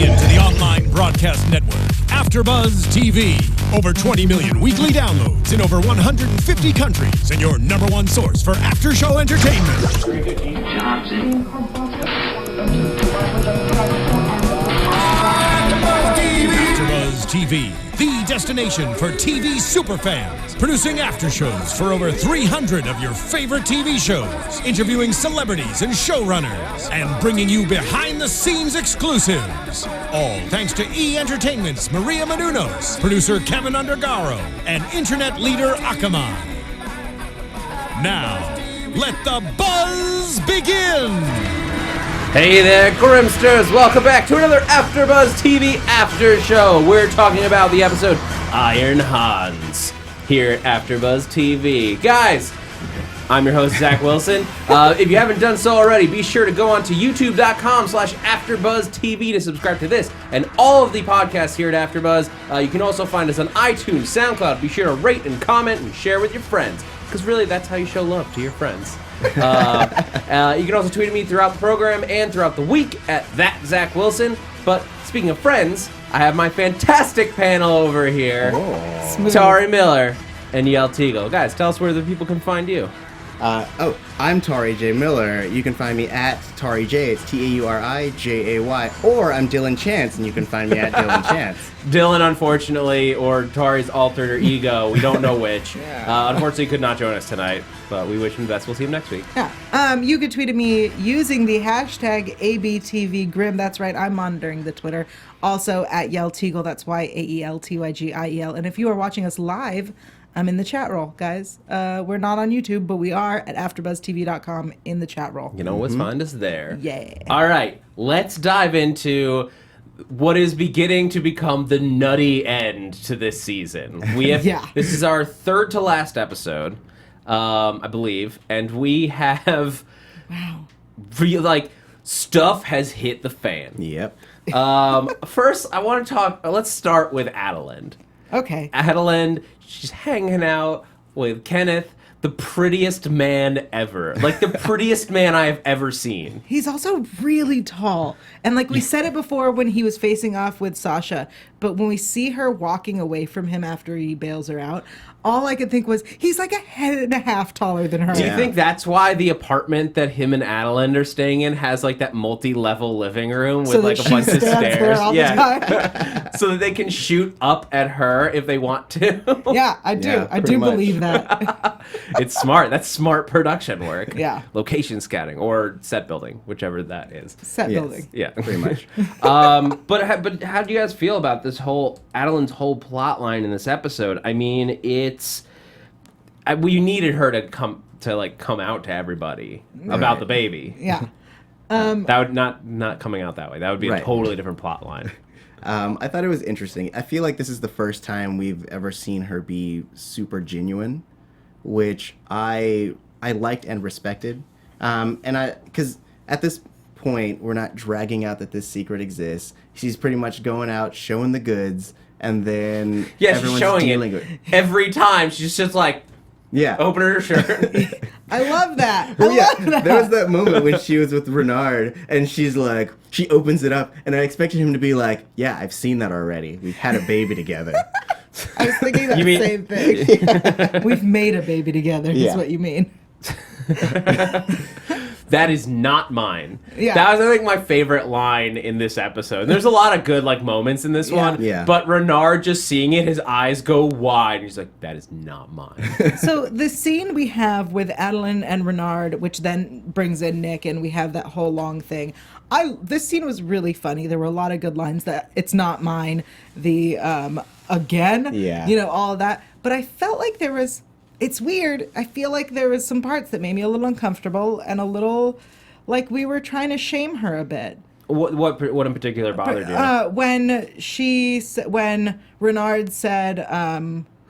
into the online broadcast network, AFTERBUZZ TV. Over 20 million weekly downloads in over 150 countries, and your number one source for after-show entertainment. AFTERBUZZ TV, the destination for TV superfans, producing aftershows for over 300 of your favorite TV shows, interviewing celebrities and showrunners, and bringing you behind-the-scenes exclusives. All thanks to E! Entertainment's Maria Menounos, producer Kevin Undergaro, and internet leader Akamai. Now, let the buzz begin! Hey there, Grimmsters! Welcome back to another AFTERBUZZ TV After Show. We're talking about the episode Iron Hans here at AFTERBUZZ TV. Guys, I'm your host, Zach Wilson. If you haven't done so already, be sure to go on to youtube.com/AfterBuzzTV to subscribe to this and all of the podcasts here at AfterBuzz. You can also find us on iTunes, SoundCloud. Be sure to rate and comment and share with your friends, because really, that's how you show love to your friends. You can also tweet at me throughout the program and throughout the week at @ZachWilson. But speaking of friends, I have my fantastic panel over here. Tauri Miller and Yael Tygiel. Guys, tell us where the people can find you. I'm Tauri J. Miller. You can find me at Tauri J. It's TAURIJAY. Or I'm Dylan Chance, and you can find me at Dylan Chance. Dylan, unfortunately, or Tauri's alter ego, we don't know which, unfortunately could not join us tonight, but we wish him the best. We'll see him next week. Yeah. You could tweet at me using the hashtag ABTV Grimm. That's right, I'm monitoring the Twitter. Also at Yael Tygiel, that's YAELTYGIEL. And if you are watching us live, I'm in the chat roll, guys. We're not on YouTube, but we are at AfterBuzzTV.com in the chat roll. You know, always find us there. Yeah. All right, let's dive into what is beginning to become the nutty end to this season. We have This is our third to last episode, I believe, and we have stuff has hit the fan. Yep. First, I want to talk. Let's start with Adalind. Okay. Adalind, she's hanging out with Kenneth, the prettiest man ever. Like, the prettiest man I have ever seen. He's also really tall. And like we said it before when he was facing off with Sasha, but when we see her walking away from him after he bails her out, all I could think was, he's like a head and a half taller than her. Do you think that's why the apartment that him and Adalind are staying in has like that multi-level living room with like a bunch of stairs? There all the time. So that they can shoot up at her if they want to? Yeah, I do. Yeah, I do much. believe that. It's smart. That's smart production work. Yeah. Location scouting or set building, whichever that is. Set building. Yeah, Pretty much. But how do you guys feel about this whole Adalind's whole plot line in this episode? I mean, we needed her to come out to everybody about the baby. Yeah. That would not coming out that way. That would be a totally different plot line. I thought it was interesting. I feel like this is the first time we've ever seen her be super genuine, which I liked and respected. Because at this point, we're not dragging out that this secret exists. She's pretty much going out, showing the goods, and then she's showing it every time. She's just like, opening her shirt. I love that. There was that moment when she was with Renard, and she's like, she opens it up, and I expected him to be like, yeah, I've seen that already. We've had a baby together. I was thinking that same thing. We've made a baby together, is what you mean. That is not mine. Yeah. That was, I think, my favorite line in this episode. There's a lot of good moments in this one. Yeah. But Renard just seeing it, his eyes go wide, and he's like, that is not mine. So the scene we have with Adalind and Renard, which then brings in Nick, and we have that whole long thing. This scene was really funny. There were a lot of good lines. That it's not mine. The again. Yeah. All of that. But I felt like there was. It's weird. I feel like there was some parts that made me a little uncomfortable and a little like we were trying to shame her a bit. What in particular bothered you? When Renard said,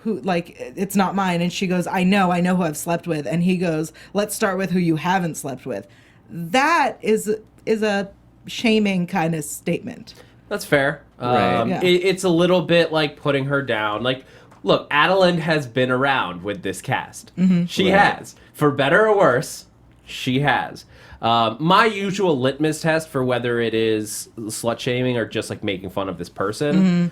it's not mine, and she goes, I know who I've slept with, and he goes, let's start with who you haven't slept with. That is a shaming kind of statement. That's fair. Right. It's a little bit like putting her down. Like, look, Adalind has been around with this cast. Mm-hmm. She has. For better or worse, she has. My usual litmus test for whether it is slut shaming or just like making fun of this person.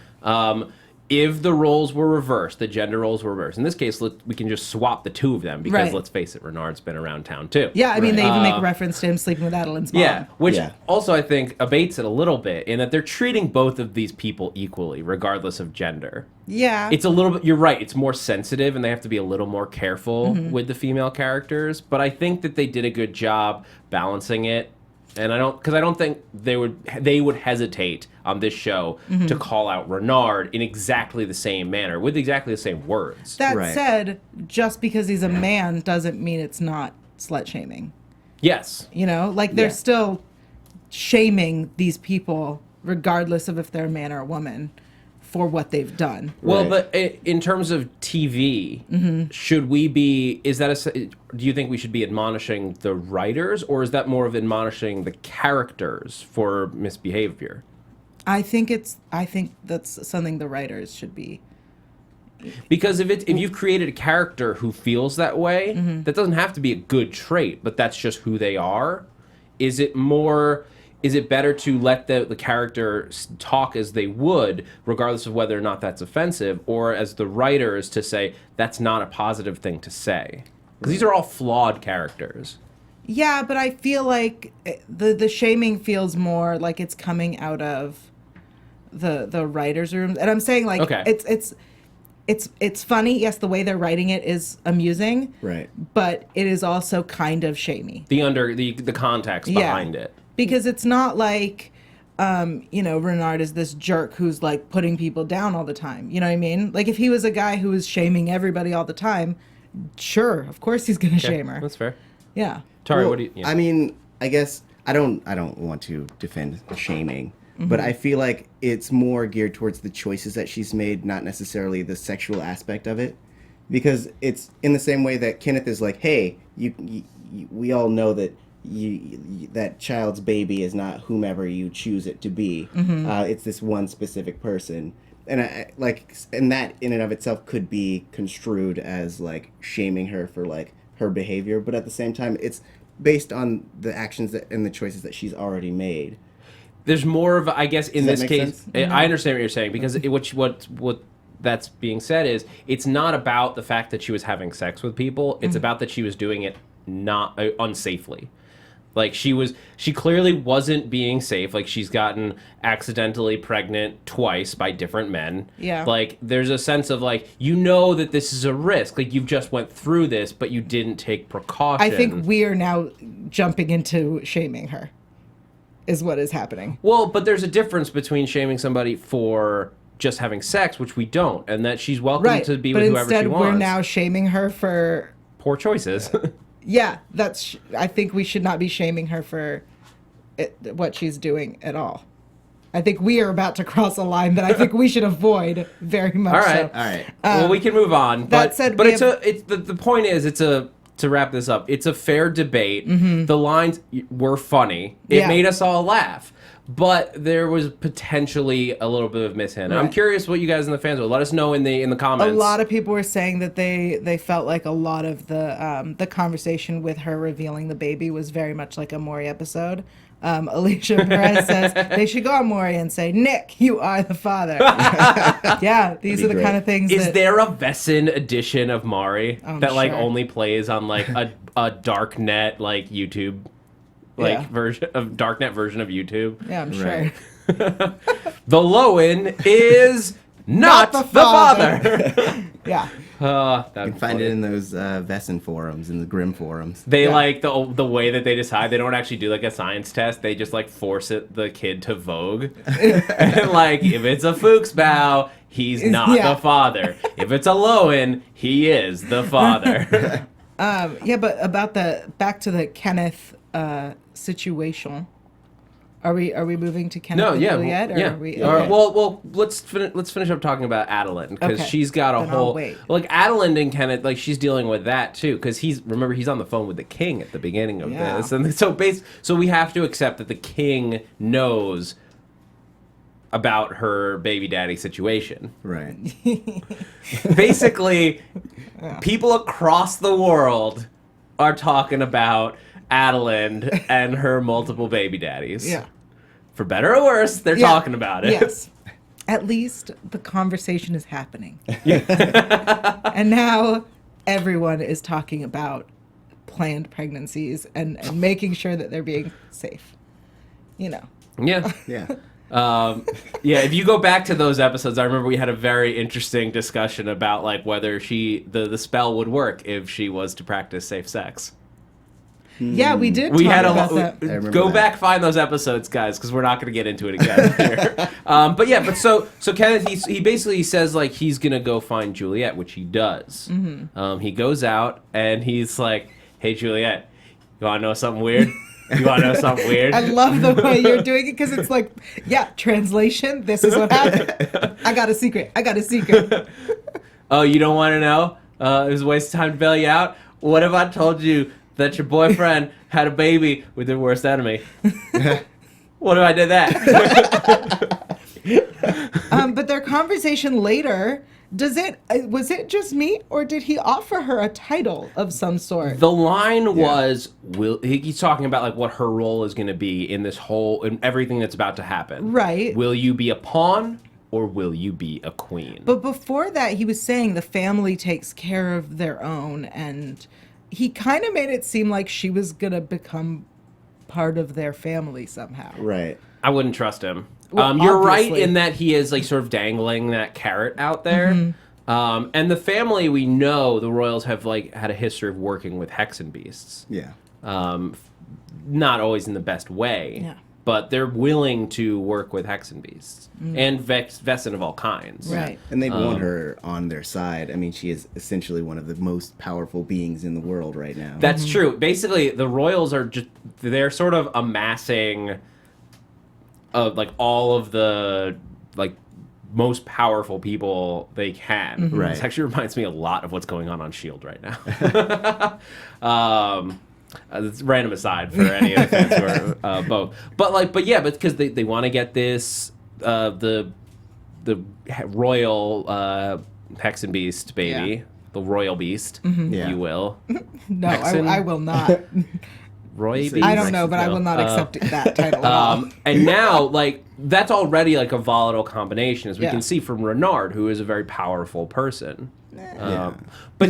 If the roles were reversed, the gender roles were reversed. In this case, we can just swap the two of them because let's face it, Renard's been around town too. Yeah, I mean, they even make a reference to him sleeping with Adalind's mom. Yeah, which also I think abates it a little bit in that they're treating both of these people equally, regardless of gender. Yeah. It's a little bit, you're right, it's more sensitive and they have to be a little more careful with the female characters, but I think that they did a good job balancing it. And I don't think they would hesitate on this show to call out Renard in exactly the same manner with exactly the same words. That said, just because he's a man doesn't mean it's not slut shaming. Yes. You know, like they're still shaming these people regardless of if they're a man or a woman for what they've done. Well, but in terms of TV, should we be, do you think we should be admonishing the writers, or is that more of admonishing the characters for misbehavior? I think that's something the writers should be. Because if you've created a character who feels that way, that doesn't have to be a good trait, but that's just who they are. Is it better to let the character talk as they would, regardless of whether or not that's offensive, or as the writers to say, that's not a positive thing to say? Because these are all flawed characters. Yeah, but I feel like the shaming feels more like it's coming out of the writers' room. And I'm saying, like, it's funny. Yes, the way they're writing it is amusing. Right. But it is also kind of shamey. The context behind it. Because it's not like, Renard is this jerk who's like putting people down all the time. You know what I mean? Like if he was a guy who was shaming everybody all the time, sure, of course he's going to shame her. That's fair. Yeah. Tauri, what do you... Yeah. I mean, I guess I don't want to defend shaming, but I feel like it's more geared towards the choices that she's made, not necessarily the sexual aspect of it. Because it's in the same way that Kenneth is like, hey, we all know that that child's baby is not whomever you choose it to be. It's this one specific person, and and that in and of itself could be construed as like shaming her for like her behavior, but at the same time, it's based on the actions and the choices that she's already made. There's more of, I guess, in this case, sense? I understand what you're saying, because what that's being said is it's not about the fact that she was having sex with people. It's about that she was doing it not unsafely. Like she clearly wasn't being safe. Like she's gotten accidentally pregnant twice by different men. Yeah. Like there's a sense of like, that this is a risk. Like you've just went through this, but you didn't take precaution. I think we are now jumping into shaming her, is what is happening. Well, but there's a difference between shaming somebody for just having sex, which we don't, and that she's welcome to be with whoever she wants. But instead, we're now shaming her for poor choices. Yeah, I think we should not be shaming her for what she's doing at all. I think we are about to cross a line that I think we should avoid very much. All right. So. All right. Well, we can move on. That said, but the point is, to wrap this up, it's a fair debate. The lines were funny. It made us all laugh. But there was potentially a little bit of mishand. Right. I'm curious what you guys in the fans will let us know in the comments. A lot of people were saying that they felt like a lot of the conversation with her revealing the baby was very much like a Maury episode. Alicia Perez says they should go on Maury and say, "Nick, you are the father." Yeah, these are the kind of things. Is there a Wesen edition of Maury that like sure. only plays on like a dark net like YouTube? Version of darknet version of YouTube. Yeah, I'm sure. The Lowen is not the father. Yeah. You can find it in those Wesen forums, in the Grimm forums. They like the way that they decide. They don't actually do like a science test. They just like force the kid to Vogue. And like if it's a Fuchsbau, he's not the father. If it's a Lowen, he is the father. But about back to the Kenneth situation. Are we moving to Kenneth and Juliette? Or are we, okay. Well, let's finish up talking about Adalind, because she's got a whole like Adalind and Kenneth, like she's dealing with that too, because he's on the phone with the king at the beginning of this, and so we have to accept that the king knows about her baby daddy situation. Right. Basically, people across the world are talking about Adalind and her multiple baby daddies. Yeah. For better or worse, they're Yeah. talking about it. Yes. At least the conversation is happening. And now everyone is talking about planned pregnancies and making sure that they're being safe. You know. Yeah. Yeah. Yeah, if you go back to those episodes, I remember we had a very interesting discussion about like whether the spell would work if she was to practice safe sex. Yeah, we did We talk had about I that. remember go that. back, find those episodes, guys, because we're not going to get into it again here. But so Kenneth, he basically says like he's gonna go find Juliette, which he does. He goes out and he's like, "Hey Juliette, you want to know something weird? You want to know something weird?" I love the way you're doing it because it's like, yeah, translation, this is what happened. I got a secret. Oh, you don't want to know? It was a waste of time to bail you out. What if I told you that your boyfriend had a baby with your worst enemy? What if I did that? But their conversation later, was it just me or did he offer her a title of some sort? The line was, he's talking about like what her role is going to be in everything that's about to happen. Right. Will you be a pawn or will you be a queen? But before that, he was saying the family takes care of their own, and he kind of made it seem like she was going to become part of their family somehow. Right. I wouldn't trust him. Well, You're right obviously. in that he is like sort of dangling that carrot out there. And the family, we know the royals have like had a history of working with hexen beasts. Yeah. Not always in the best way. Yeah. But they're willing to work with hexen beasts and Wesen of all kinds. Right. And they'd want her on their side. I mean, she is essentially one of the most powerful beings in the world right now. That's true. Basically, the royals are they're sort of amassing like all of the like most powerful people they can. Right. This actually reminds me a lot of what's going on S.H.I.E.L.D. right now. It's a random aside for any of the fans who are both. But because they want to get this the royal hexen beast baby, Yeah. the royal beast, Yeah. if you will. No, Hexen? I will not. Roy So beast. I don't know, but I will not accept that title at all. And now, like, that's already like a volatile combation, as we Yeah. can see from Renard, who is a very powerful person. Yeah. But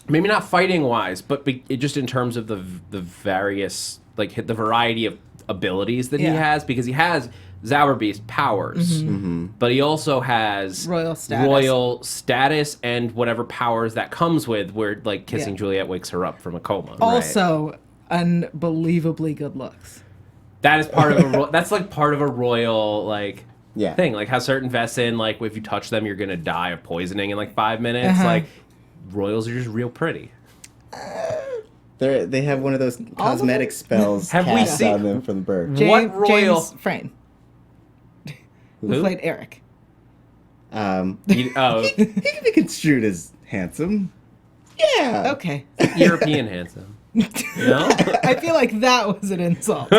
maybe not fighting wise, but just in terms of the various, like, the variety of abilities that he Yeah. has, because he has Zauberbeast powers, but he also has Royal status. and whatever powers that comes with, where like kissing Yeah. Juliette wakes her up from a coma. Also, unbelievably good looks. That is part of that's like part of a royal like Yeah. thing. Like how certain Wesen, like if you touch them, you're gonna die of poisoning in like 5 minutes. Uh-huh. Like royals are just real pretty. They have one of those cosmetic spells Have we cast seen- on them from birth. What royal- James Frayne, who Who? played Eric. Oh, You- he can be construed as handsome. Yeah. Okay. European handsome. No, I feel like that was an insult.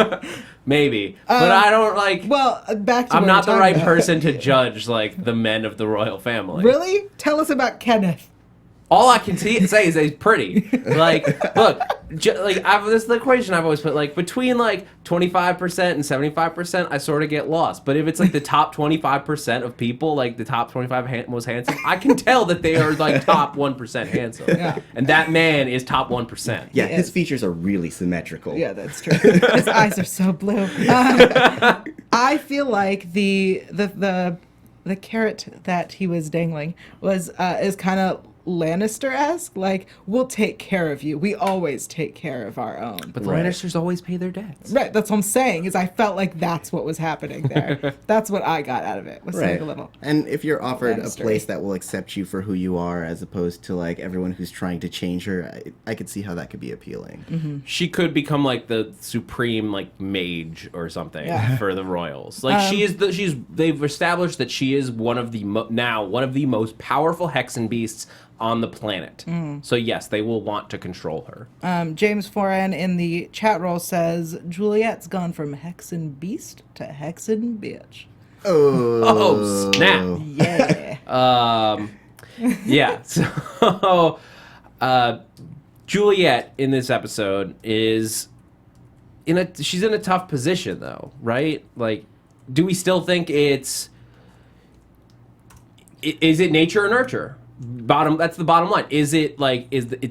maybe, but I don't like. Well, back to I'm what not we're the talking right about. person to judge like the men of the royal family. Really? Tell us about Kenneth. All I can say is that he's pretty. Like, look, this is the equation I've always put. Like, between like 25% and 75%, I sort of get lost. But if it's like the top 25% of people, like the top 25 most handsome, I can tell that they are like top 1% handsome. Yeah. And that man is top 1%. Yeah, He his is. features are really symmetrical. Yeah, that's true. His eyes are so blue. I feel like the carrot that he was dangling is kind of Lannister-esque. Like, we'll take care of you. We always take care of our own. But the Right. Lannisters always pay their debts. Right, that's what I'm saying. Is I felt like that's what was happening there. That's what I got out of it. Was like Right. a little. And if you're offered a Lannister. place that will accept you for who you are, as opposed to like everyone who's trying to change her, I could see how that could be appealing. Mm-hmm. She could become like the supreme like mage or something Yeah. for the royals. Like they've established that she is one of the one of the most powerful hexen beasts on the planet. So yes, they will want to control her. James Foran in the chat roll says Juliette's gone from Hexen Beast to Hexen Bitch. Oh snap! Yeah. Yeah. So Juliette in this episode is she's in a tough position though, right? Like, do we still think is it nature or nurture? That's the bottom line. Is it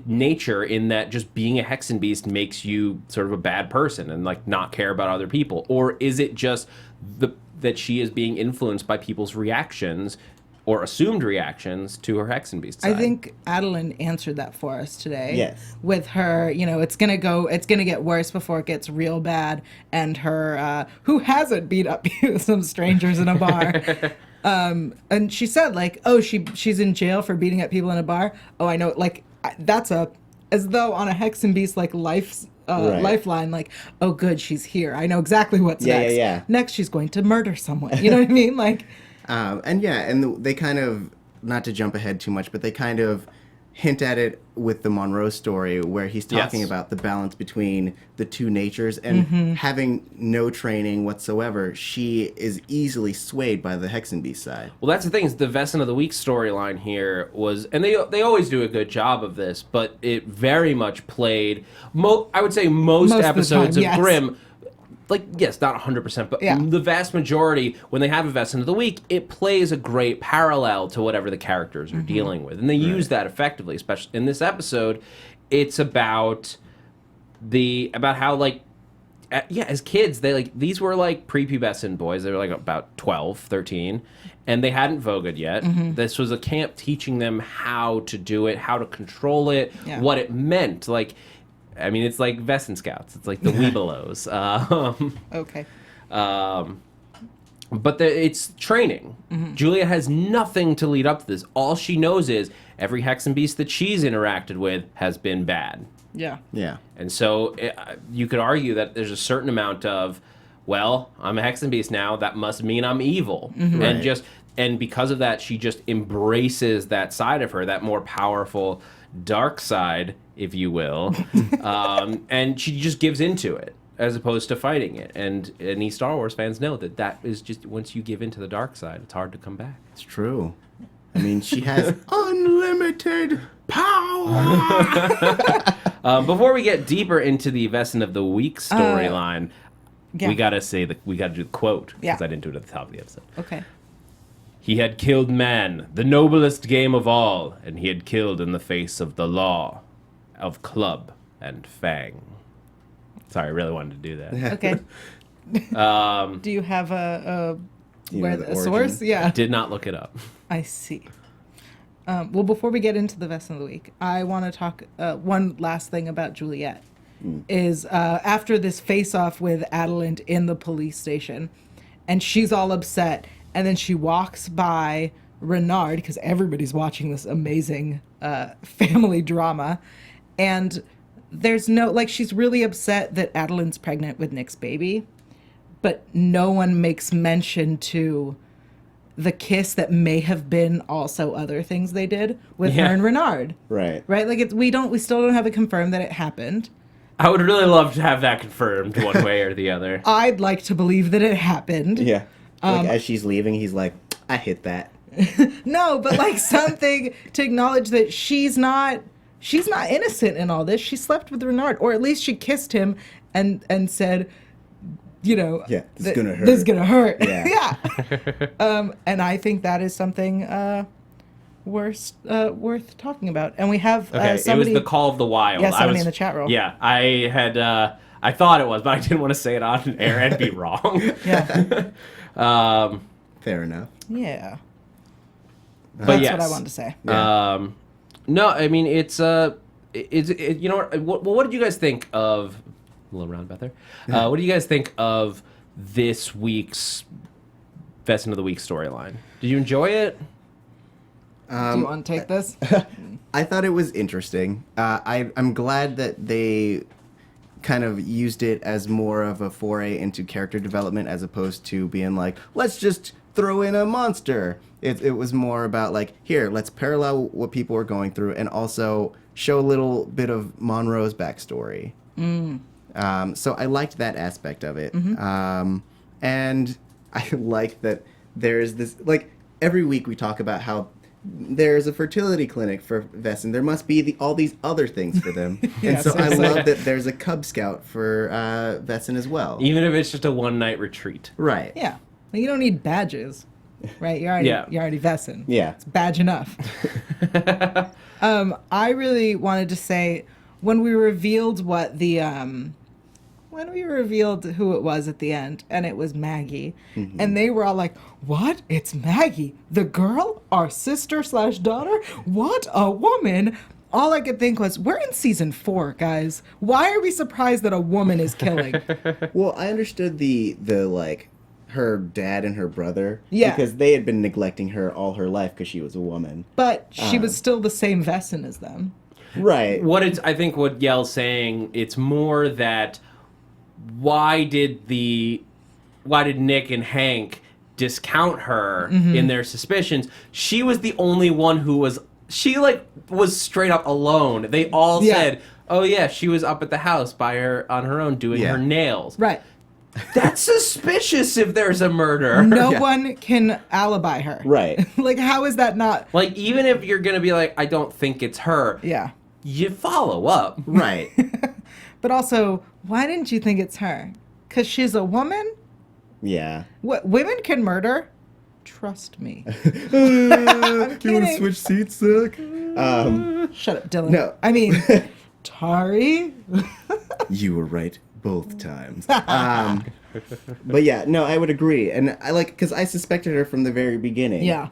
nature in that just being a Hexen Beast makes you sort of a bad person and like not care about other people, or is it just that she is being influenced by people's reactions or assumed reactions to her Hexen Beast side? I think Adalind answered that for us today. Yes. With her, it's gonna get worse before it gets real bad, and her who hasn't beat up some strangers in a bar. And she said, like, oh, she's in jail for beating up people in a bar. Oh, I know. Like, that's as though on a Hexen Beast, like, lifeline, like, oh, good, she's here. I know exactly what's next. Yeah. Next, she's going to murder someone. You know what I mean? Like, and they kind of, not to jump ahead too much, but they kind of hint at it with the Monroe story, where he's talking about the balance between the two natures, and having no training whatsoever, she is easily swayed by the Hexen Beast side. Well, that's the thing, is the Wesen of the Week storyline here was, and they always do a good job of this, but it very much played, I would say most episodes of Grimm, like, yes, not 100%, but the vast majority, when they have a Wesen of the Week, it plays a great parallel to whatever the characters are dealing with. And they use that effectively, especially in this episode. It's about how, like, as kids, these were, like, prepubescent boys. They were, like, about 12, 13, and they hadn't vogued yet. This was a camp teaching them how to do it, how to control it, what it meant. Like, I mean, it's like Wesen Scouts. It's like the Weebelows. okay. But it's training. Juliette has nothing to lead up to this. All she knows is every Hexen Beast that she's interacted with has been bad. Yeah. Yeah. And so you could argue that there's a certain amount of, well, I'm a Hexen Beast now. That must mean I'm evil. And because of that, she just embraces that side of her, that more powerful dark side, if you will, and she just gives into it as opposed to fighting it. And any Star Wars fans know that is just, once you give into the dark side, it's hard to come back. It's true. I mean, she has unlimited power. Before we get deeper into the Wesen of the Week storyline, we gotta do the quote, because I didn't do it at the top of the episode. Okay. He had killed man, the noblest game of all, and he had killed in the face of the law, of club and fang. Sorry, I really wanted to do that. Okay. Do you have a source? Yeah. Did not look it up. I see. Well, before we get into the Wesen of the Week, I want to talk one last thing about Juliette. Is after this face-off with Adalind in the police station, and she's all upset, and then she walks by Renard, because everybody's watching this amazing family drama, and there's she's really upset that Adalind's pregnant with Nick's baby, but no one makes mention to the kiss that may have been also other things they did with her and Renard. Right. Right? Like, we still don't have it confirmed that it happened. I would really love to have that confirmed one way or the other. I'd like to believe that it happened. Yeah. As she's leaving, he's like, I hit that. No, but like something to acknowledge that she's not innocent in all this. She slept with Renard, or at least she kissed him and said, this is gonna hurt. This is gonna hurt. Yeah. Yeah. And I think that is something worth talking about. And we have somebody. It was the Call of the Wild. Yeah, somebody in the chat room. Yeah, I had. I thought it was, but I didn't want to say it on air and be wrong. Yeah. Fair enough. Yeah. But That's yes. what I wanted to say. Yeah. No, I mean it's you know what did you guys think of a little roundabout there? What do you guys think of this week's Wesen of the Week storyline? Did you enjoy it? Do you want to take this? I thought it was interesting. I'm glad that they kind of used it as more of a foray into character development as opposed to being like, let's just throw in a monster. It was more about like, here, let's parallel what people are going through and also show a little bit of Monroe's backstory. So I liked that aspect of it. And I like that there's this, like, every week we talk about how there's a fertility clinic for Wesen. There must be all these other things for them. Yeah, and so I seriously. love that there's a Cub Scout for Wesen as well. Even if it's just a one-night retreat. Right. Yeah. Like, you don't need badges, right? You're already Wesen. Yeah. It's badge enough. I really wanted to say when we revealed when we revealed who it was at the end, and it was Maggie, and they were all like, "What? It's Maggie, the girl, our sister/daughter? What a woman!" All I could think was, we're in season 4, guys. Why are we surprised that a woman is killing? Well, I understood the like her dad and her brother. Yeah. Because they had been neglecting her all her life because she was a woman. But she was still the same Wesen as them. Right. I think what Yael's saying, it's more that why did Nick and Hank discount her in their suspicions? She was the only one who was straight up alone. They all said, "Oh yeah, she was up at the house on her own doing her nails." Right. That's suspicious if there's a murder. No one can alibi her. Right. Like, how is that not? Like, even if you're gonna be like, I don't think it's her, Yeah. you follow up. Right. But also, why didn't you think it's her? Because she's a woman? Yeah. What, women can murder? Trust me. You want to kidding. switch seats, Zach? Shut up, Dylan. No. I mean, Tauri? You were right both times. But yeah, no, I would agree. And because I suspected her from the very beginning. Yeah.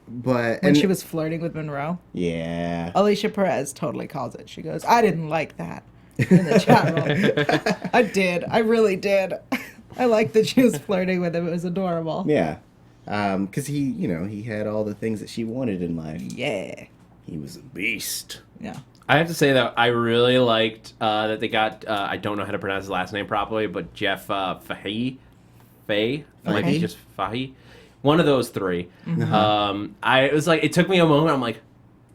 But When she was flirting with Monroe. Yeah. Alicia Perez totally calls it. She goes, I didn't like that in the chat room. I did. I really did. I liked that she was flirting with him. It was adorable. Yeah. Because he had all the things that she wanted in life. Yeah. He was a beast. Yeah. I have to say that I really liked that they got, I don't know how to pronounce his last name properly, but Jeff Fahey? Like Okay. just Fahey? One of those three. It was like, it took me a moment. I'm like,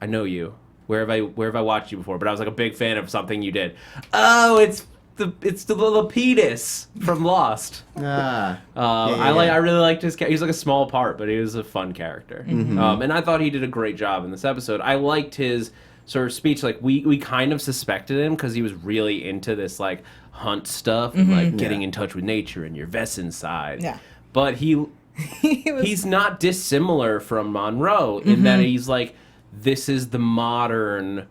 I know you. Where have I watched you before? But I was like a big fan of something you did. Oh, it's the Lapidus from Lost. Ah. I really liked his character. He was like a small part, but he was a fun character. And I thought he did a great job in this episode. I liked his sort of speech. Like, we kind of suspected him because he was really into this like hunt stuff and like getting in touch with nature and your Wesen side. Yeah. But he's not dissimilar from Monroe in that he's like, this is the modern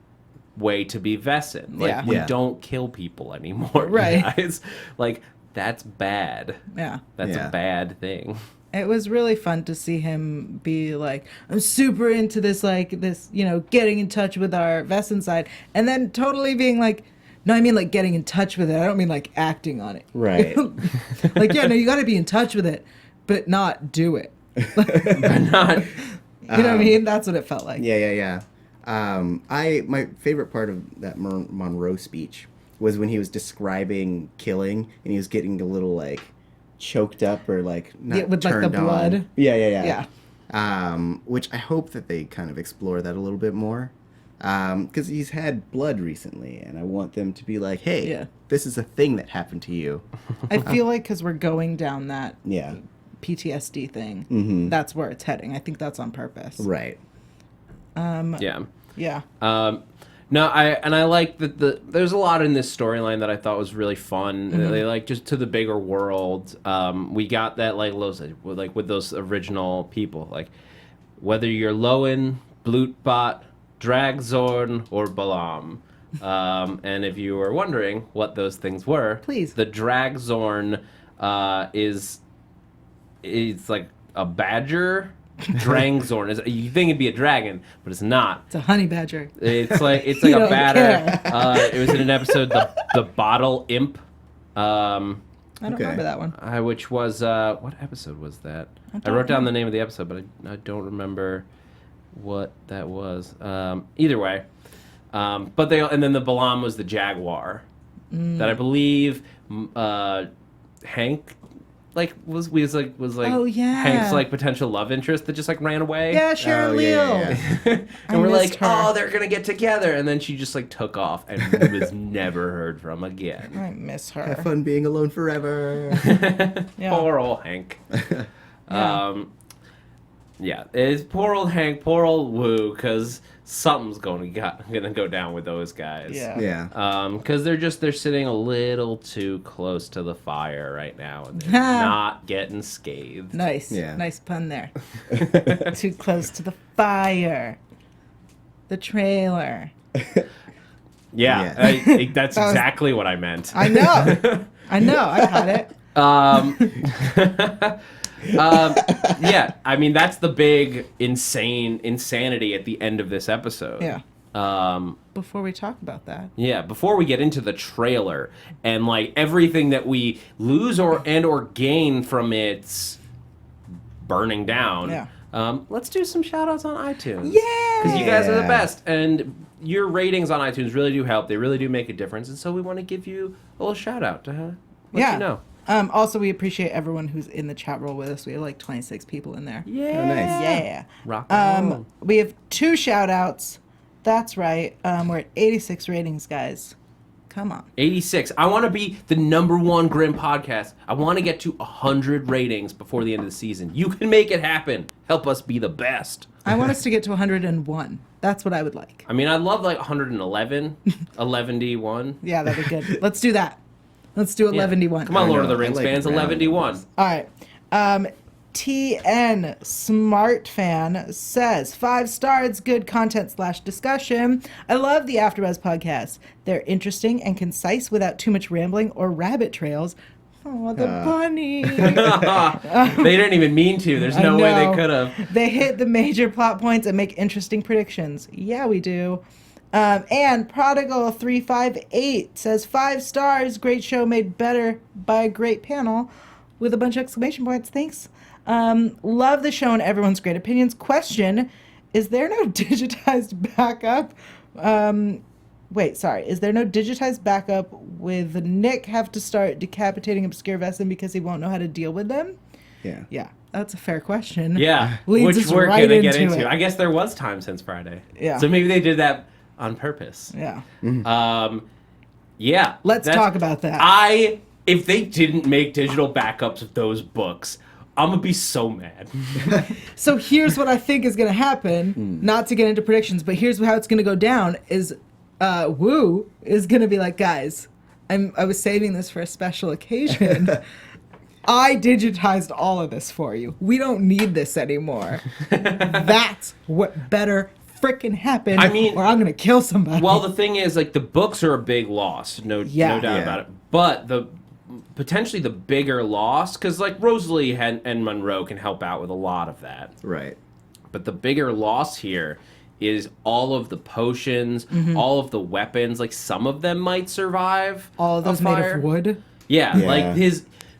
way to be Wesen. Like, Yeah. we Yeah. don't kill people anymore, Right. guys. Like, that's bad. Yeah. That's Yeah. a bad thing. It was really fun to see him be like, I'm super into this, getting in touch with our Wesen side. And then totally being like, no, I mean like getting in touch with it. I don't mean like acting on it. Right. Like, yeah, no, you got to be in touch with it, but not do it. Not. You know what I mean? That's what it felt like. Yeah. My favorite part of that Monroe speech was when he was describing killing and he was getting a little like choked up or like not Yeah, with, like, the turned on. blood. Yeah. Which I hope that they kind of explore that a little bit more. Because he's had blood recently, and I want them to be like, hey, Yeah. this is a thing that happened to you. I feel like because we're going down that Yeah. PTSD thing, that's where it's heading. I think that's on purpose. Right. Yeah. Yeah. No, I like that there's a lot in this storyline that I thought was really fun. They like just to the bigger world. We got that like with those original people, like whether you're Lowen, Blutbot, Dragzorn, or Balaam. And if you were wondering what those things were, Please. the Dragzorn is like a badger. Drangzorn is, you think it'd be a dragon, but it's not. It's a honey badger. It's like You a don't batter. It was in an episode, the Bottle Imp, I don't Okay. remember that one. which was what episode was that? I don't wrote down the name of the episode, but I don't remember what that was. Either way, but and then the Balaam was the jaguar that I believe Hank. Was Oh, yeah. Hank's like potential love interest that just like ran away. Yeah, Sharon Oh, yeah, Leal. yeah. And we're like, missed her. oh, they're gonna get together, and then she just like took off and was never heard from again. I miss Have her. fun being alone forever. Yeah. Poor old Hank. Yeah. Yeah, it's poor old Hank, poor old Wu, because something's gonna go down with those guys. Yeah. Yeah. Because they're sitting a little too close to the fire right now, and they're not getting scathed. Nice. Yeah. Nice pun there. Too close to the fire. The trailer. Yeah, that's exactly what I meant. I know. I got it. Yeah, I mean that's the big insanity at the end of this episode. Yeah. Before we talk about that. Yeah, before we get into the trailer and like everything that we lose or gain from its burning down. Yeah. Let's do some shout outs on iTunes. Yeah. Because you guys are the Yeah. best. And your ratings on iTunes really do help. They really do make a difference. And so we want to give you a little shout out to let you know. Also, we appreciate everyone who's in the chat roll with us. We have like 26 people in there. Yeah. Oh, nice. Yeah. Rock and roll. We have 2 shout outs. That's right. We're at 86 ratings, guys. Come on. 86. I want to be the #1 Grimm podcast. I want to get to 100 ratings before the end of the season. You can make it happen. Help us be the best. I want us to get to 101. That's what I would like. I mean, I'd love like 111, 11D1. Yeah, that'd be good. Let's do that. Let's do 11D1. Come on, I Lord of know, the Rings I like fans, round 11D1. All right. TN Smart Fan says 5 stars, good content / discussion. I love the AfterBuzz podcast. They're interesting and concise without too much rambling or rabbit trails. Oh, the bunny. They didn't even mean to. There's no way they could have. They hit the major plot points and make interesting predictions. Yeah, we do. And Prodigal358 says 5 stars, great show made better by a great panel with a bunch of exclamation points. Thanks. Love the show and everyone's great opinions. Question, is there no digitized backup? Is there no digitized backup with Nick have to start decapitating obscure Wesen because he won't know how to deal with them? Yeah. Yeah, that's a fair question. Yeah, Leads which us we're right going to get into into. it. I guess there was time since Friday. Yeah. So maybe they did that on purpose. Yeah. Yeah. Let's talk about that. If they didn't make digital backups of those books, I'm going to be so mad. So here's what I think is going to happen. Not to get into predictions, but here's how it's going to go down is Wu is going to be like, guys, I was saving this for a special occasion. I digitized all of this for you. We don't need this anymore. That's what better freaking happen. I mean, or I'm going to kill somebody. Well, the thing is, like, the books are a big loss. No doubt about it. But potentially the bigger loss, because like Rosalie and Monroe can help out with a lot of that. Right. But the bigger loss here is all of the potions, all of the weapons. Like some of them might survive. all of those made fire. of wood. Yeah, Yeah. like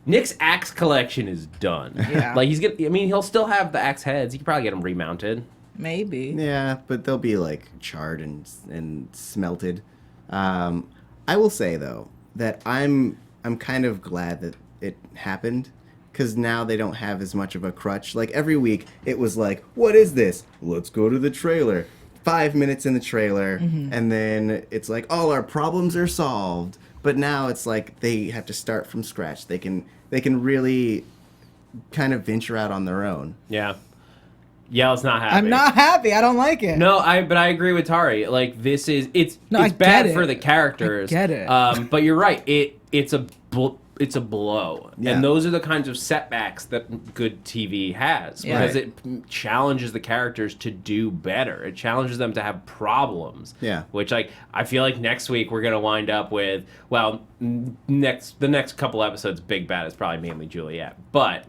Nick's axe collection is done. Yeah. Like he'll still have the axe heads. He could probably get them remounted. Maybe. Yeah, but they'll be like charred and smelted. I will say though that I'm kind of glad that it happened because now they don't have as much of a crutch. Like every week it was like, what is this? Let's go to the trailer. 5 minutes in the trailer, and then it's like all our problems are solved. But now it's like they have to start from scratch. They can really kind of venture out on their own. Yeah. Yael's not happy. I'm not happy. I don't like it. No, but I agree with Tauri. Like it's I bad get for it. the characters. I get it. But you're right. It's a blow, Yeah. and those are the kinds of setbacks that good TV has Yeah. because it challenges the characters to do better. It challenges them to have problems. Yeah. Which I feel like next week we're gonna wind up with. Well, the next couple episodes, big bad is probably mainly Juliette, but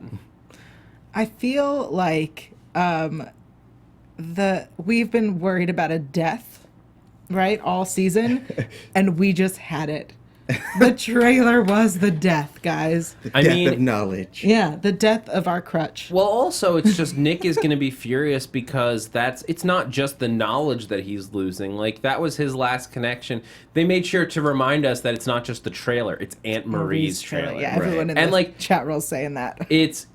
I feel like we've been worried about a death, right, all season, and we just had it. The trailer was the death, guys. The I death mean- of knowledge. Yeah, the death of our crutch. Well, also, it's just Nick is going to be furious because it's not just the knowledge that he's losing. Like, that was his last connection. They made sure to remind us that it's not just the trailer, it's Aunt Marie's trailer. Yeah, everyone in And, the like, chat roll saying that. It's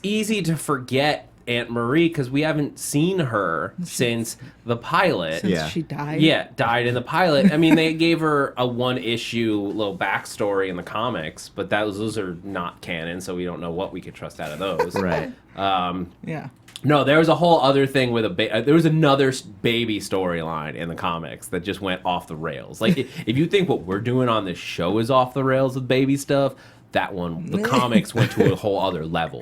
easy to forget Aunt Marie because we haven't seen her since the pilot. Since Yeah. she died. Yeah, died in the pilot. I mean, they gave her a 1-issue little backstory in the comics, but those are not canon, so we don't know what we could trust out of those. Right. Yeah. No, there was a whole other thing with there was another baby storyline in the comics that just went off the rails. Like, if you think what we're doing on this show is off the rails with baby stuff, that one, the comics went to a whole other level.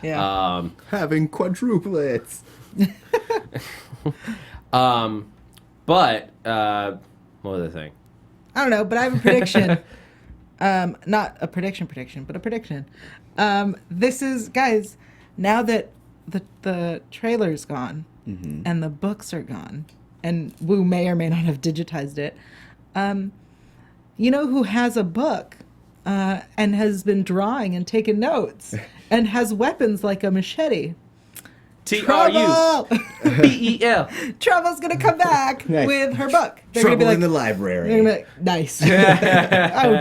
Yeah. Having quadruplets. But what was the thing? I don't know, but I have a prediction. Not a prediction, but a prediction. This is, guys, now that the trailer's gone and the books are gone, and Wu may or may not have digitized it, you know who has a book and has been drawing and taking notes and has weapons like a machete? Trouble! B-E-L. Trouble's gonna come back Nice. with her book. They're Trouble gonna be like, in the library. they're gonna be like, nice. Oh,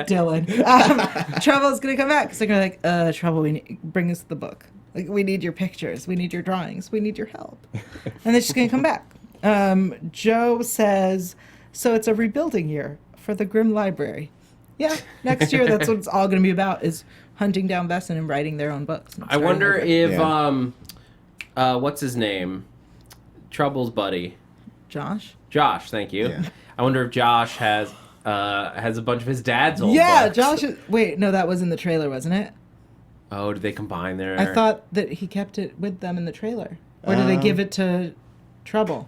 Dylan. Trouble's gonna come back because they're gonna be like, Trouble, bring us the book. Like, we need your pictures, we need your drawings, we need your help. And then she's gonna come back. Joe says, so it's a rebuilding year for the Grimm Library. Yeah, next year that's what it's all gonna be about, is hunting down Wesen and writing their own books. I wonder if Yeah. what's his name? Trouble's buddy. Josh, Thank you. Yeah. I wonder if Josh has a bunch of his dad's old yeah, books. Josh is, wait, no, that was in the trailer, wasn't it? Oh, did they combine their... I thought that he kept it with them in the trailer. Or did they give it to Trouble?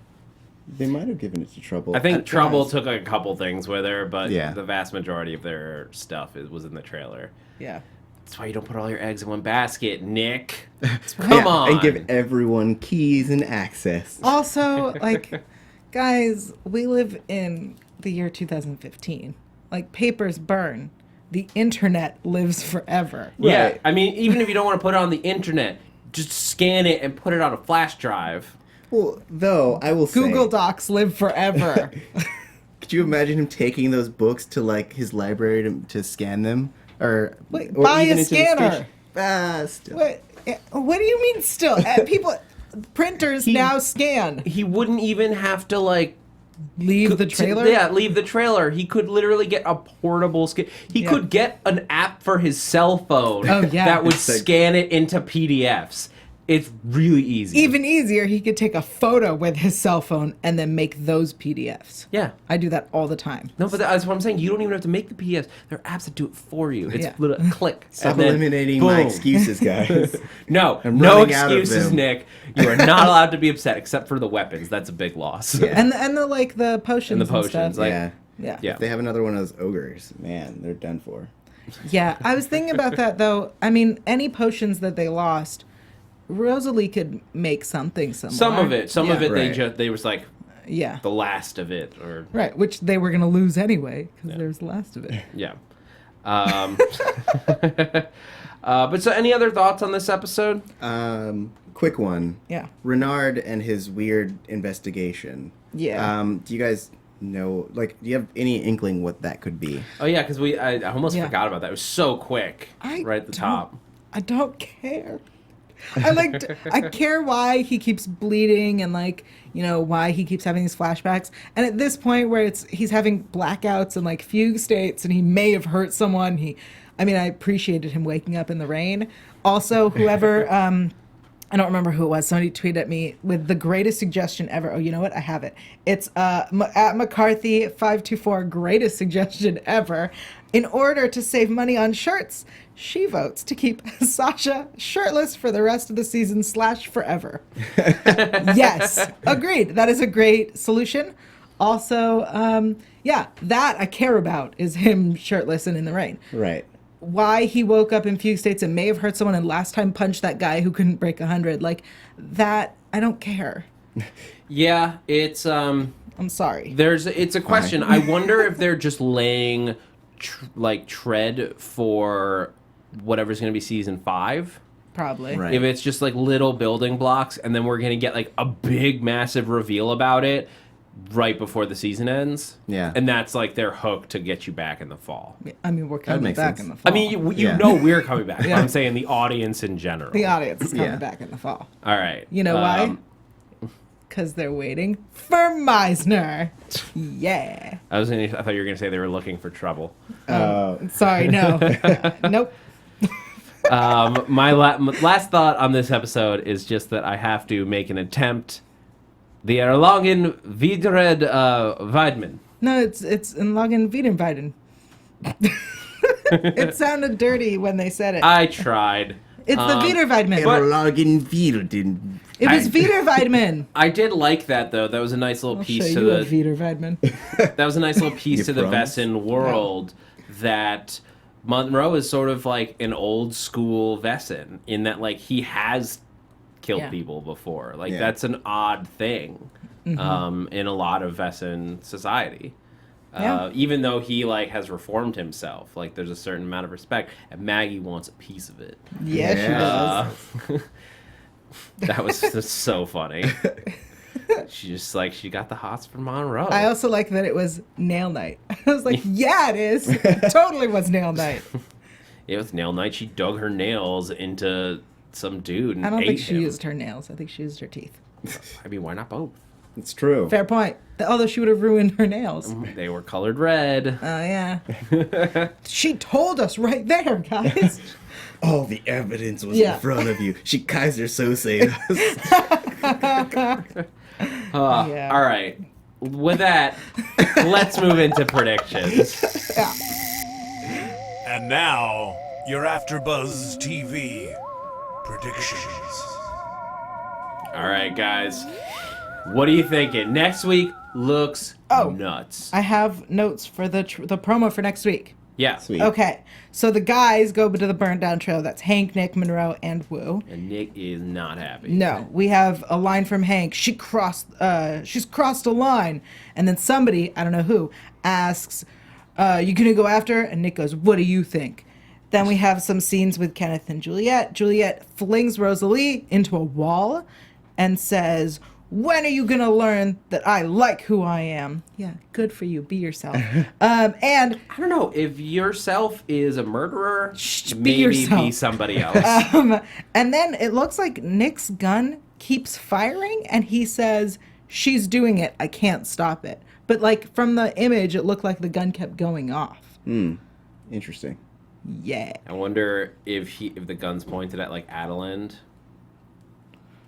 They might have given it to Trouble. I think Trouble Guys. took a couple things with her, but Yeah. the vast majority of their stuff was in the trailer. Yeah. That's why you don't put all your eggs in one basket, Nick. Come Yeah, on. and give everyone keys and access. Also, like, guys, we live in the year 2015. Like, papers burn. The internet lives forever. Yeah, Right. I mean, even if you don't want to put it on the internet, just scan it and put it on a flash drive. Well, though, I will say... Google Docs live forever. Could you imagine him taking those books to, like, his library to scan them? Or Wait, or buy even a into the scanner. station? Still. What do you mean still? People, printers now scan. He wouldn't even have to, like... Leave the trailer? Yeah, leave the trailer. He could literally get a portable scan. He Yeah. could get an app for his cell phone Oh, yeah. that would It's like- scan it into PDFs. It's really easy. Even easier, he could take a photo with his cell phone and then make those PDFs. Yeah. I do that all the time. No, but that's what I'm saying. You don't even have to make the PDFs. There are apps that do it for you. It's Yeah. little click. Stop and then eliminating my boom. excuses, guys. No, I'm no running out of excuses, them. Nick. You are not allowed to be upset except for the weapons. That's a big loss. Yeah. And the potions And the potions, stuff. like- Yeah. yeah. Yeah. If they have another one of those ogres, man, they're done for. Yeah, I was thinking about that though. I mean, any potions that they lost, Rosalie could make something somewhere. Some of it. Some of Yeah. it. Right. They was like Yeah. the last of it, or Right, which they were going to lose anyway because there's the last of it. yeah. But so, any other thoughts on this episode? Quick one. Yeah. Renard and his weird investigation. Yeah. Do you guys know, like, do you have any inkling what that could be? Oh yeah, because I almost Yeah. forgot about that. It was so quick, right at the top. I don't care. I care why he keeps bleeding and why he keeps having these flashbacks. And at this point where he's having blackouts and like fugue states and he may have hurt someone, I appreciated him waking up in the rain. Also, whoever I don't remember who it was. Somebody tweeted at me with the greatest suggestion ever. Oh, you know what? I have it. It's at McCarthy524, greatest suggestion ever. In order to save money on shirts, she votes to keep Sasha shirtless for the rest of the season / forever. Yes, agreed. That is a great solution. Also, that I care about is him shirtless and in the rain. Right. Why he woke up in fugue states and may have hurt someone and last time punched that guy who couldn't break 100. Like, that, I don't care. Yeah, it's I'm sorry. it's a question. I wonder if they're just laying tread for whatever's going to be season 5. Probably. Right. If it's just like little building blocks, and then we're going to get like a big, massive reveal about it right before the season ends. Yeah. And that's like their hook to get you back in the fall. We're coming makes back sense. in the fall. I mean, you Yeah. know we're coming back. Yeah. I'm saying the audience in general. the audience is coming Yeah. back in the fall. All right. You know why? Because they're waiting for Meisner. Yeah. I thought you were going to say they were looking for trouble. Sorry, no. Nope. My last thought on this episode is just that I have to make an attempt. The Erlangen Wiederred Weidmann. No, it's Erlangen Wiederweiden. It sounded dirty when they said it. I tried. It's the Wiederweidmann. Erlangen Wiederden. It was Wiederweidmann. I did like that though. That was a nice little I'll piece show to you a the. Wiederweidmann. That was a nice little piece You to the promise? Wesen world that Monroe is sort of like an old school Wesen in that like he has killed people before. Like that's an odd thing in a lot of Wesen society. Even though he like has reformed himself, like there's a certain amount of respect, and Maggie wants a piece of it. Yeah, she does. That was just so funny. She just like she got the hots for Monroe. I also like that it was nail night. I was like, yeah, it is. It totally was nail night. It was nail night. She dug her nails into some dude and I don't ate think she him. used her nails. I think she used her teeth. I mean, why not both? It's true. Fair point. Although she would have ruined her nails. They were colored red. Oh, yeah. She told us right there, guys. All the evidence was Yeah. in front of you. She Kaiser Sose us. Yeah. All right. With that, let's move into predictions. Yeah. And now, your AfterBuzz TV predictions. All right, guys. What are you thinking? Next week looks nuts. I have notes for the promo for next week. Yeah. Sweet. Okay. So the guys go to the burnt down trail. That's Hank, Nick, Monroe, and Wu. And Nick is not happy. No, we have a line from Hank. She's crossed a line. And then somebody, I don't know who, asks, you gonna go after her? And Nick goes, what do you think? Then we have some scenes with Kenneth and Juliette. Juliette flings Rosalie into a wall and says, when are you gonna learn that I like who I am? Yeah, good for you. Be yourself. And I don't know. If yourself is a murderer, be maybe yourself. be somebody else. and then it looks like Nick's gun keeps firing, and he says, she's doing it. I can't stop it. But like from the image, it looked like the gun kept going off. Interesting. Yeah. I wonder if the gun's pointed at like Adalind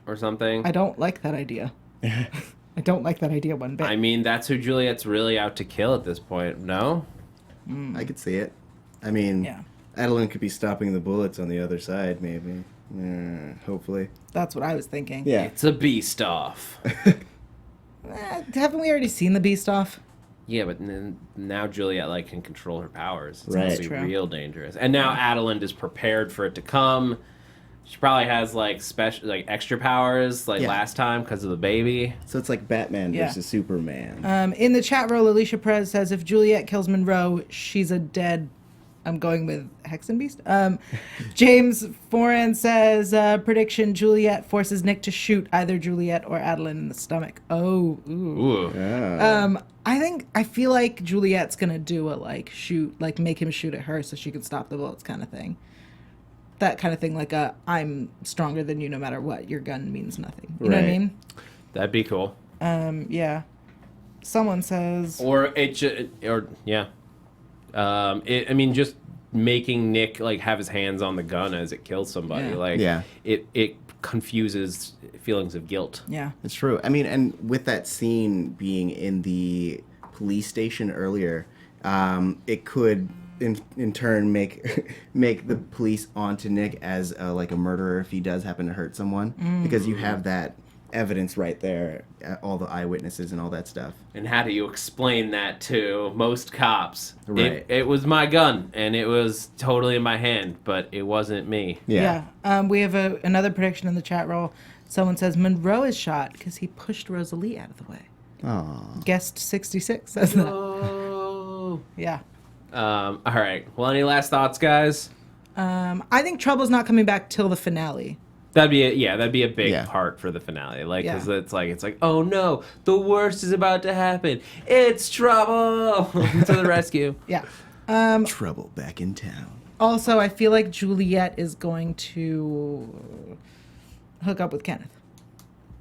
or something. I don't like that idea. I don't like that idea one bit. I mean, that's who Juliette's really out to kill at this point. No? I could see it. I mean, Yeah. Adalind could be stopping the bullets on the other side, maybe. Hopefully. That's what I was thinking. Yeah. It's a beast off. Haven't we already seen the beast off? Yeah, but now Juliette like can control her powers. It's Right. gonna That's be true. real dangerous. And now Adalind is prepared for it to come. She probably has like special, like extra powers, like Yeah. last time because of the baby. So it's like Batman Yeah. versus Superman. In the chat roll, Alicia Perez says, if Juliette kills Monroe, she's a dead... I'm going with Hexenbeast. James Foran says, prediction, Juliette forces Nick to shoot either Juliette or Adalind in the stomach. Oh, ooh. Ooh. I feel like Juliette's gonna do a make him shoot at her so she can stop the bullets kind of thing. That kind of thing, like I'm stronger than you no matter what. Your gun means nothing. You know what I Right. mean? That'd be cool. Yeah. Someone says, Or yeah. I mean, just making Nick like have his hands on the gun as it kills somebody. Yeah. Like, Yeah. it confuses feelings of guilt. yeah. It's true. I mean, and with that scene being in the police station earlier, it could in turn make the police onto Nick as like a murderer if he does happen to hurt someone, because you have that evidence right there, all the eyewitnesses and all that stuff. And how do you explain that to most cops? Right. It was my gun, and it was totally in my hand, but it wasn't me. Yeah. We have another prediction in the chat roll. Someone says Monroe is shot because he pushed Rosalie out of the way. Aw. Guest 66 says that. Oh. Yeah. All right. Well, any last thoughts, guys? I think Trouble's not coming back till the finale. That'd be a big Yeah. part for the finale, like because Yeah. it's like oh no, the worst is about to happen. It's trouble to the rescue. Yeah. Trouble back in town. Also, I feel like Juliette is going to hook up with Kenneth.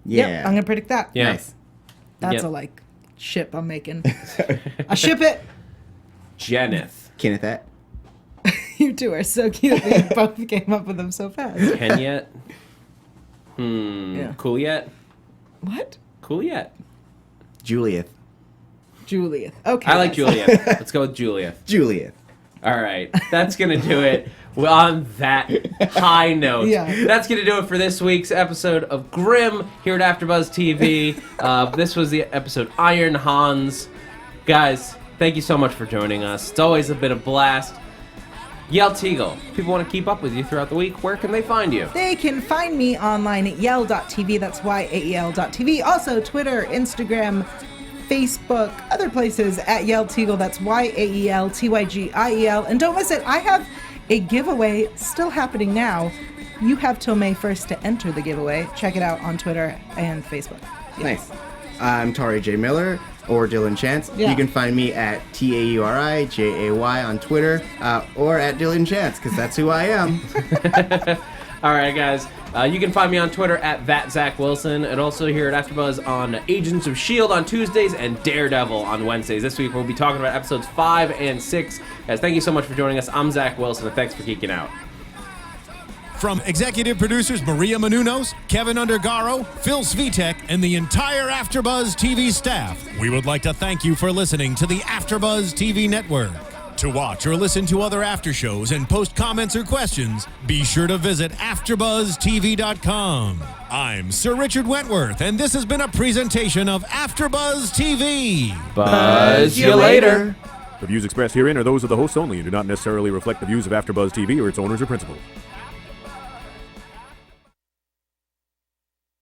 Yeah. Yep, I'm going to predict that. Yeah. Nice. That's Yep. a ship I'm making. I ship it. Jenneth. Kenneth that? You two are so cute that you both came up with them so fast. Kenyette? Yeah. Cool yet? What? Cool yet? Juliette. Juliette. Okay. I like Juliette. Let's go with Juliette. Juliette. All right, that's going to do it on that high note. Yeah. That's going to do it for this week's episode of Grimm here at AfterBuzz TV. This was the episode Iron Hans. Guys, thank you so much for joining us. It's always a bit of blast. Yael Tygiel, if people want to keep up with you throughout the week, where can they find you? They can find me online at yael.tv. That's YAEL.tv. Also, Twitter, Instagram, Facebook, other places at Yael Tygiel. That's YAEL TYGIEL. And don't miss it, I have a giveaway still happening now. You have till May 1st to enter the giveaway. Check it out on Twitter and Facebook. Nice. I'm Tauri J. Miller, or Dylan Chance. Yeah. You can find me at TAURIJAY on Twitter, or at Dylan Chance, because that's who I am. All right, guys. You can find me on Twitter at @ZachWilson, and also here at AfterBuzz on Agents of S.H.I.E.L.D. on Tuesdays and Daredevil on Wednesdays. This week we'll be talking about episodes 5 and 6. Guys, thank you so much for joining us. I'm Zach Wilson, and thanks for geeking out. From executive producers Maria Menounos, Kevin Undergaro, Phil Svitek, and the entire AfterBuzz TV staff, we would like to thank you for listening to the AfterBuzz TV network. To watch or listen to other after shows and post comments or questions, be sure to visit AfterBuzzTV.com. I'm Sir Richard Wentworth, and this has been a presentation of AfterBuzz TV. Buzz you later. The views expressed herein are those of the hosts only and do not necessarily reflect the views of AfterBuzz TV or its owners or principals.